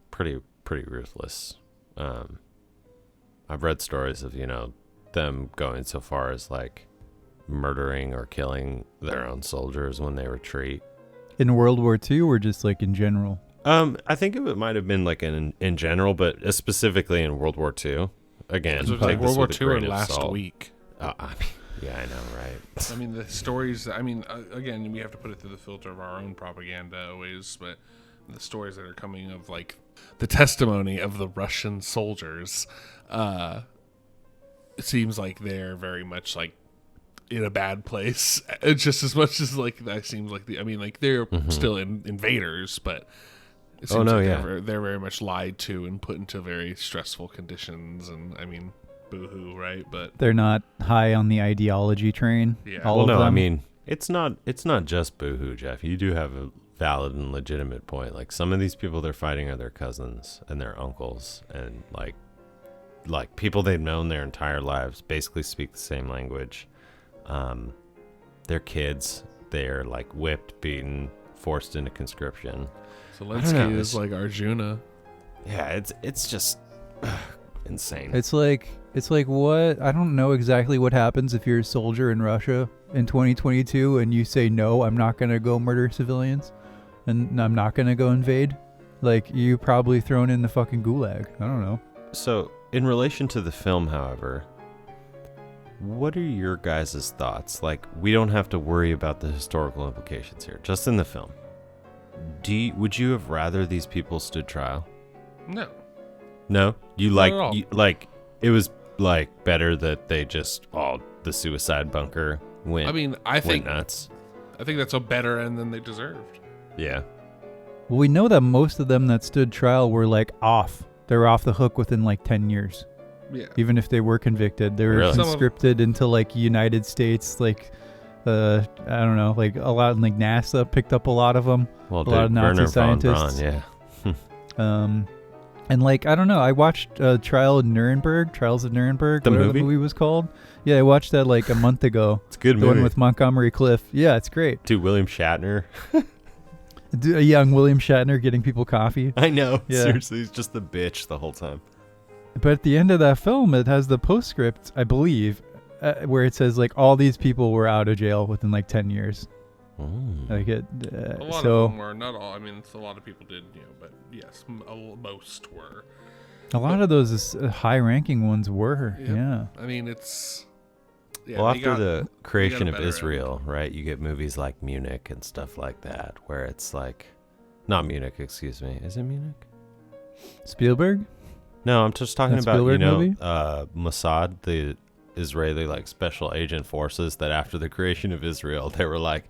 pretty ruthless. I've read stories of, you know, them going so far as like murdering or killing their own soldiers when they retreat. In World War II or just like in general? I think it might have been like in general, but specifically in World War II. Again, like World War II or last week. I mean, yeah, I know, right? I mean, the stories, I mean, again, we have to put it through the filter of our own propaganda always, but the stories that are coming of like the testimony of the Russian soldiers, it seems like they're very much like in a bad place. It's just as much as like that seems like they're still invaders, but it seems they're very much lied to and put into very stressful conditions. And I mean, boo-hoo, right? But they're not high on the ideology train. Yeah. All of them. I mean, it's not just boo-hoo, Jeff. You do have a valid and legitimate point. Like, some of these people they're fighting are their cousins and their uncles, and like people they've known their entire lives, basically speak the same language. Their kids, they're like whipped, beaten, forced into conscription. Zelensky is like Arjuna. Yeah, it's just insane. It's like what? I don't know exactly what happens if you're a soldier in Russia in 2022 and you say, no, I'm not going to go murder civilians and I'm not going to go invade. Like, you probably thrown in the fucking gulag. I don't know. So, in relation to the film, however, what are your guys' thoughts? Like, we don't have to worry about the historical implications here, just in the film. Would you have rather these people stood trial? No. No? Not at all. It was like better that they just the suicide bunker went. I mean, I think nuts. I think that's a better end than they deserved. Yeah. Well, we know that most of them that stood trial were like off. They were off the hook within like 10 years. Yeah. Even if they were convicted, they were Really? conscripted into like United States, like I don't know, like a lot, like NASA picked up a lot of them. Well, a lot of Nazi scientists. Von Braun, yeah. And like, I don't know, I watched Trials of Nuremberg, The whatever movie? the movie was called. Yeah, I watched that like a month ago. It's a good the movie. one with Montgomery Clift. Yeah, it's great. Dude, William Shatner. A young William Shatner getting people coffee. I know. Yeah. Seriously, he's just the bitch the whole time. But at the end of that film, it has the postscript, I believe, where it says like all these people were out of jail within like 10 years. Like it. A lot of them were, not all. I mean, a lot of people did, but yes, most were. A lot of those high-ranking ones were. Yep. Yeah. I mean, it's. Yeah, Well, after the creation of better Israel, right, you get movies like Munich and stuff like that, where it's like, not Munich, excuse me. Is it Munich? Spielberg? No, I'm just talking That about, Spielberg movie? Mossad, the Israeli like special agent forces, that after the creation of Israel, they were like,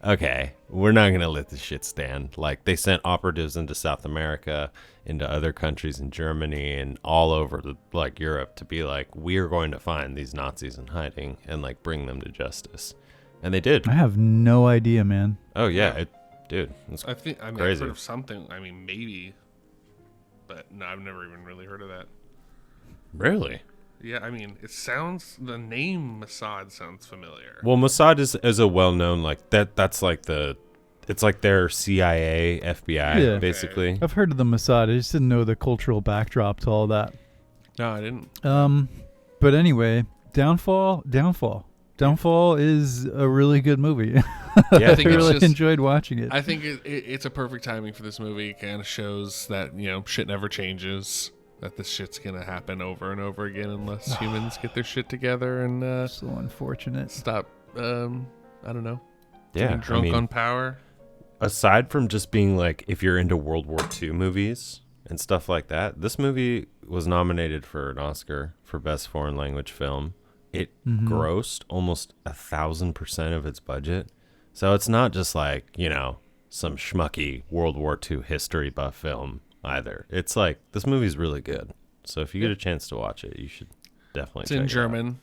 okay, we're not going to let this shit stand. Like, they sent operatives into South America, into other countries in Germany and all over like Europe to be like, we are going to find these Nazis in hiding and like bring them to justice. And they did. I have no idea, man. Oh yeah, dude. It's I think I've crazy. heard of something. I mean, maybe, but no, I've never even really heard of that. Really? Yeah, I mean, the name Mossad sounds familiar. Well, Mossad is a well-known, like, that's like it's like their CIA, FBI, Yeah. basically. I've heard of the Mossad. I just didn't know the cultural backdrop to all that. No, I didn't. But anyway, Downfall is a really good movie. Yeah, I I think it's really just- enjoyed watching it. I think it's a perfect timing for this movie. It kind of shows that, shit never changes. That this shit's going to happen over and over again unless humans get their shit together and So unfortunate. stop, I don't know, Yeah, getting drunk I mean, on power. aside from just being like, if you're into World War II movies and stuff like that, this movie was nominated for an Oscar for Best Foreign Language Film. It grossed almost 1,000% of its budget. So it's not just like, some schmucky World War II history buff film either. It's like, this movie's really good. So if you get a chance to watch it, you should definitely It's check in it out. German.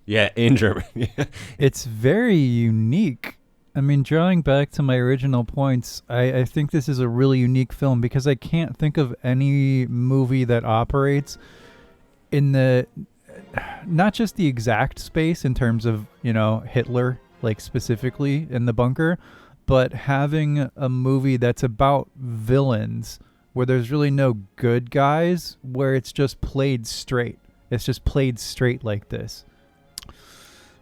Yeah, in German. Yeah. It's very unique. I mean, drawing back to my original points, I think this is a really unique film because I can't think of any movie that operates in the, not just the exact space in terms of, Hitler, like specifically in the bunker, but having a movie that's about villains where there's really no good guys, where it's just played straight. It's just played straight like this.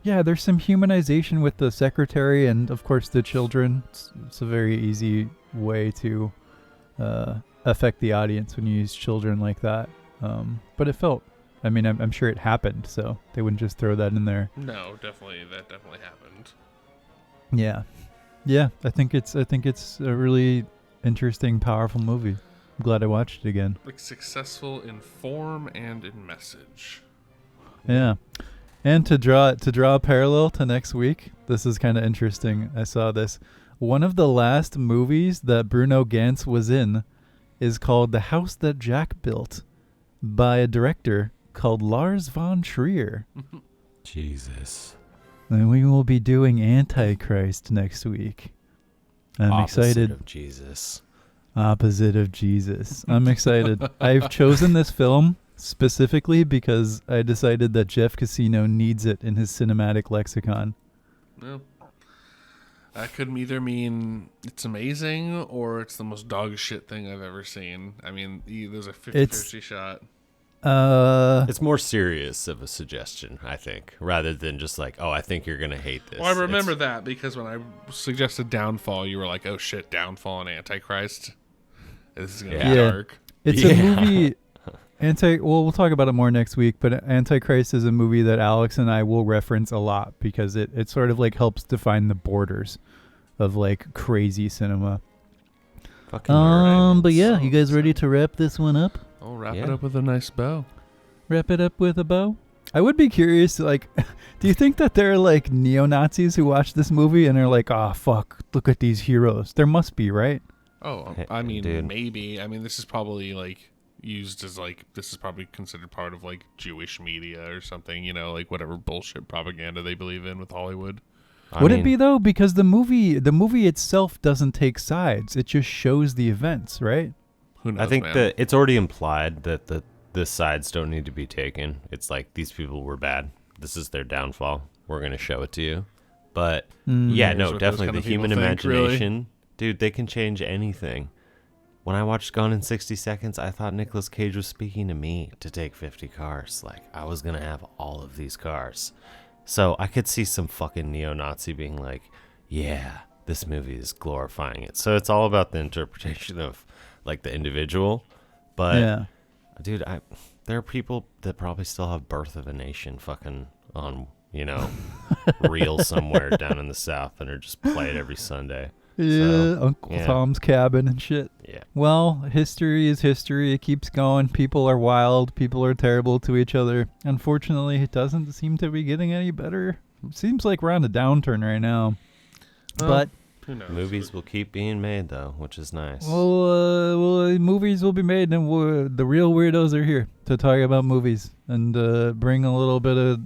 Yeah, there's some humanization with the secretary and, of course, the children. It's a very easy way to affect the audience when you use children like that. But it felt, I'm sure it happened, so they wouldn't just throw that in there. No, that definitely happened. Yeah. Yeah, I think it's a really interesting, powerful movie. I'm glad I watched it again. Like, successful in form and in message. Yeah. And to draw a parallel to next week, this is kind of interesting. I saw this. One of the last movies that Bruno Ganz was in is called The House That Jack Built by a director called Lars von Trier. Jesus. And we will be doing Antichrist next week. I'm excited. Opposite of Jesus. Opposite of Jesus. I'm excited. I've chosen this film specifically because I decided that Jeff Casino needs it in his cinematic lexicon. Well, that could either mean it's amazing or it's the most dog shit thing I've ever seen. I mean, there's a 50-50 shot. It's more serious of a suggestion, I think, rather than just like, oh, I think you're going to hate this. Well, I remember that because when I suggested Downfall, you were like, oh shit, Downfall and Antichrist. This is going to be dark. It's a movie. We'll talk about it more next week, but Antichrist is a movie that Alex and I will reference a lot because it sort of like helps define the borders of like crazy cinema. Fucking right. But yeah, you guys ready to wrap this one up? I'll wrap it up with a nice bow. Wrap it up with a bow? I would be curious, like, do you think that there are like neo-Nazis who watch this movie and are like, oh, fuck, look at these heroes? There must be, right? Oh, Hey, I mean, dude. maybe. I mean, this is probably like used as like, this is probably considered part of like Jewish media or something, like whatever bullshit propaganda they believe in with Hollywood. Would it be though? Because the movie itself doesn't take sides. It just shows the events, right? Who knows, I think man? that it's already implied that the sides don't need to be taken. It's like, these people were bad. This is their downfall. We're going to show it to you. But yeah, Here's no, what those definitely kind the of people human think, really. imagination. Dude, they can change anything. When I watched Gone in 60 Seconds, I thought Nicolas Cage was speaking to me to take 50 cars. Like, I was going to have all of these cars. So I could see some fucking neo-Nazi being like, yeah, this movie is glorifying it. So it's all about the interpretation of like the individual. But Yeah. Dude, there are people that probably still have Birth of a Nation fucking on, Reel somewhere down in the South and are just played every Sunday. Yeah, Uncle Tom's Cabin and shit. Yeah. Well, history is history. It keeps going. People are wild. People are terrible to each other. Unfortunately, it doesn't seem to be getting any better. It seems like we're on a downturn right now. But who knows? Movies will keep being made, though, which is nice. Well, movies will be made, and the Reel Weirdos are here to talk about movies and bring a little bit of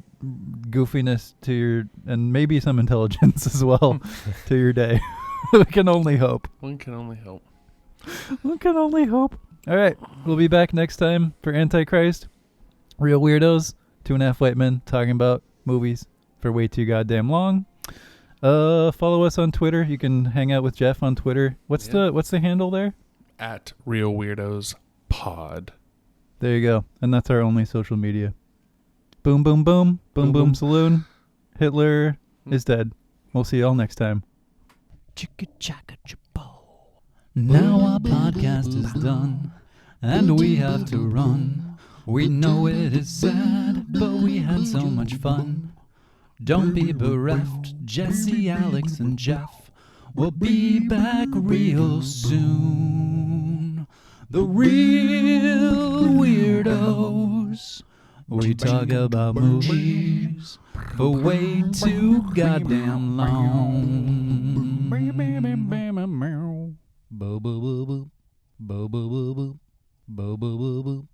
goofiness to and maybe some intelligence as well to your day. We can only hope. One can only hope. One can only hope. All right, we'll be back next time for Antichrist. Reel Weirdos, 2.5 white men talking about movies for way too goddamn long. Follow us on Twitter. You can hang out with Jeff on Twitter. What's the handle there? At Reel Weirdos Pod. There you go. And that's our only social media. Boom, boom, boom. Boom, boom, saloon. Hitler is dead. We'll see you all next time. Chicka chaka chapo. Now our podcast is done, and we have to run. We know it is sad, but we had so much fun. Don't be bereft, Jesse, Alex, and Jeff. We'll be back real soon. The Reel Weirdos. We talk about movies for way too goddamn long. Bo bo bo bo bo bo bo bo bo bo bo bo bo.